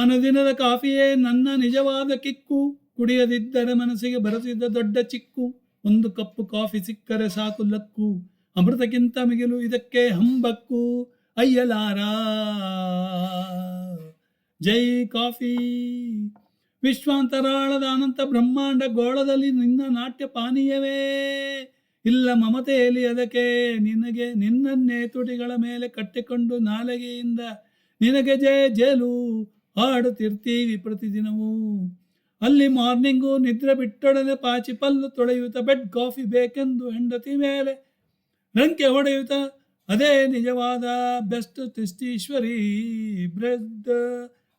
ಅನುದಿನದ ಕಾಫಿಯೇ ನನ್ನ ನಿಜವಾದ ಕಿಕ್ಕು. ಕುಡಿಯದಿದ್ದರೆ ಮನಸ್ಸಿಗೆ ಬರೆಸಿದ್ದ ದೊಡ್ಡ ಚಿಕ್ಕು. ಒಂದು ಕಪ್ಪು ಕಾಫಿ ಸಿಕ್ಕರೆ ಸಾಕು ಲಕ್ಕು. ಅಮೃತಕ್ಕಿಂತ ಮಿಗಿಲು ಇದಕ್ಕೆ ಹಂಬಕ್ಕು. ಅಯ್ಯಲಾರ ಜೈ ಕಾಫಿ. ವಿಶ್ವಾಂತರಾಳದ ಅನಂತ ಬ್ರಹ್ಮಾಂಡ ಗೋಳದಲ್ಲಿ ನಿನ್ನ ನಾಟ್ಯ ಪಾನೀಯವೇ ಇಲ್ಲ ಮಮತೆಯಲ್ಲಿ. ಅದಕ್ಕೆ ನಿನಗೆ ನಿನ್ನನ್ನೇ ತುಟಿಗಳ ಮೇಲೆ ಕಟ್ಟಿಕೊಂಡು ನಾಲಿಗೆಯಿಂದ ನಿನಗೆ ಜೇಲು ಹಾಡುತ್ತಿರ್ತೀವಿ ಪ್ರತಿದಿನವೂ. ಅಲ್ಲಿ ಮಾರ್ನಿಂಗು ನಿದ್ರೆ ಬಿಟ್ಟೊಡನೆ ಪಾಚಿ ಪಲ್ಲು ತೊಳೆಯುತ್ತ ಬೆಡ್ ಕಾಫಿ ಬೇಕೆಂದು ಹೆಂಡತಿ ಮೇಲೆ ರಂಕೆ ಹೊಡೆಯುತ್ತ ಅದೇ ನಿಜವಾದ ಬೆಸ್ಟ್ ಟೆಸ್ಟೀಶ್ವರಿ.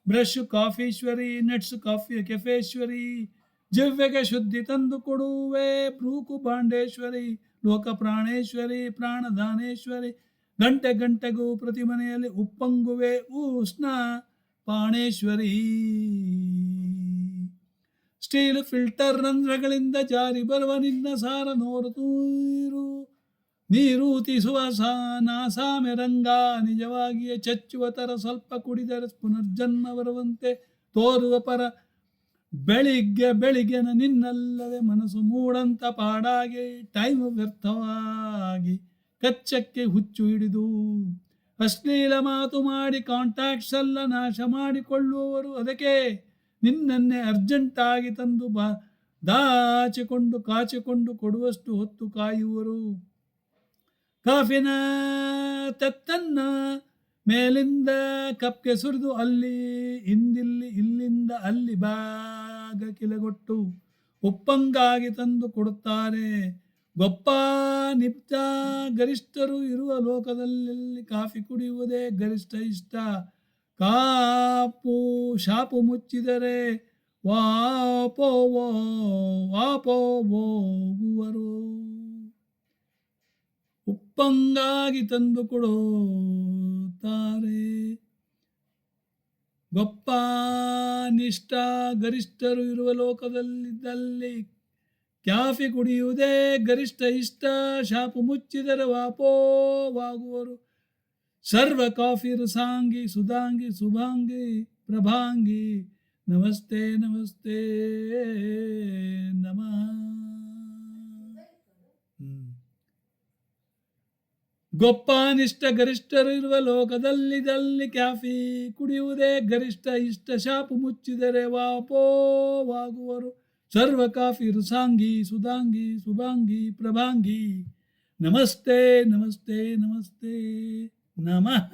ಬ್ರಷ್ ಕಾಫೀಶ್ವರಿ, ನಟ್ಸ್ ಕಾಫಿ ಕೆಫೇಶ್ವರಿ. ಜಿವ್ವೆಗೆ ಶುದ್ಧಿ ತಂದು ಕೊಡುವೆ ಬ್ರೂಕು ಬಾಂಡೇಶ್ವರಿ. ಲೋಕ ಪ್ರಾಣೇಶ್ವರಿ, ಪ್ರಾಣದಾನೇಶ್ವರಿ. ಗಂಟೆ ಗಂಟೆಗೂ ಪ್ರತಿ ಮನೆಯಲ್ಲಿ ಉಪ್ಪಂಗುವೆ ಉಷ್ಣ ಪಾಣೇಶ್ವರಿ. ಸ್ಟೀಲ್ ಫಿಲ್ಟರ್ ರಂಧ್ರಗಳಿಂದ ಜಾರಿ ಬರುವ ನಿನ್ನ ಸಾರ ನೀರೂತಿಸುವ ನಾಸಾಮೆ ರಂಗ. ನಿಜವಾಗಿಯೇ ಚಚ್ಚುವ ತರ ಸ್ವಲ್ಪ ಕುಡಿದರೆ ಪುನರ್ಜನ್ಮ ಬರುವಂತೆ ತೋರುವ ಪರ. ಬೆಳಿಗ್ಗೆ ನಿನ್ನಲ್ಲದೆ ಮನಸ್ಸು ಮೂಡಂತ ಪಾಡಾಗಿ. ಟೈಮ್ ವ್ಯರ್ಥವಾಗಿ ಕಚ್ಚಕ್ಕೆ ಹುಚ್ಚು ಹಿಡಿದು ಅಶ್ಲೀಲ ಮಾತು ಮಾಡಿ ಕಾಂಟ್ಯಾಕ್ಟ್ಸ್ ಎಲ್ಲ ನಾಶ ಮಾಡಿಕೊಳ್ಳುವವರು. ಅದಕ್ಕೆ ನಿನ್ನನ್ನೇ ಅರ್ಜೆಂಟಾಗಿ ತಂದು ದಾಚಿಕೊಂಡು ಕಾಚಿಕೊಂಡು ಕೊಡುವಷ್ಟು ಹೊತ್ತು ಕಾಯುವರು. ಕಾಫಿನ ತತ್ತನ್ನ ಮೇಲಿಂದ ಕಪ್ಗೆ ಸುರಿದು ಇಲ್ಲಿಂದ ಅಲ್ಲಿ ಭಾಗ ಕಿಲಗೊಟ್ಟು ಉಪ್ಪಂಗಾಗಿ ತಂದು ಕೊಡುತ್ತಾರೆ. ಗೊಪ್ಪ ನಿಪ್ತ ಗರಿಷ್ಠರು ಇರುವ ಲೋಕದಲ್ಲಿ ಕಾಫಿ ಕುಡಿಯುವುದೇ ಗರಿಷ್ಠ ಇಷ್ಟ. ಶಾಪು ಮುಚ್ಚಿದರೆ ವಾಪೋಗುವರು. ಉಪ್ಪಂಗಾಗಿ ತಂದು ಕೊಡುತ್ತಾರೆ. ಗೊಪ್ಪ ನಿಷ್ಠ ಗರಿಷ್ಠರು ಇರುವ ಲೋಕದಲ್ಲಿದ್ದಲ್ಲಿ ಕಾಫಿ ಕುಡಿಯುವುದೇ ಗರಿಷ್ಠ ಇಷ್ಟ. ಶಾಪು ಮುಚ್ಚಿದರೆ ವಾಪೋವಾಗುವರು. ಸರ್ವ ಕಾಫಿ ರಸಾಂಗಿ ಸುಧಾಂಗಿ ಶುಭಾಂಗಿ ಪ್ರಭಾಂಗಿ. ನಮಸ್ತೆ ನಮಸ್ತೆ ನಮಃ. ಗೊಪ್ಪ ನಿಷ್ಠ ಗರಿಷ್ಠರು ಇರುವ ಲೋಕದಲ್ಲಿದ್ದಲ್ಲಿ ಕಾಫಿ ಕುಡಿಯುವುದೇ ಗರಿಷ್ಠ ಇಷ್ಟ. ಶಾಪು ಮುಚ್ಚಿದರೆ ವಾಪೋವಾಗುವರು. ಸರ್ವ ಕಾಫಿ ರಸಾಂಗಿ ಸುಧಾಂಗಿ ಶುಭಾಂಗಿ ಪ್ರಭಾಂಗಿ. ನಮಸ್ತೆ ನಮಸ್ತೆ ನಮಸ್ತೆ ನಮಃ.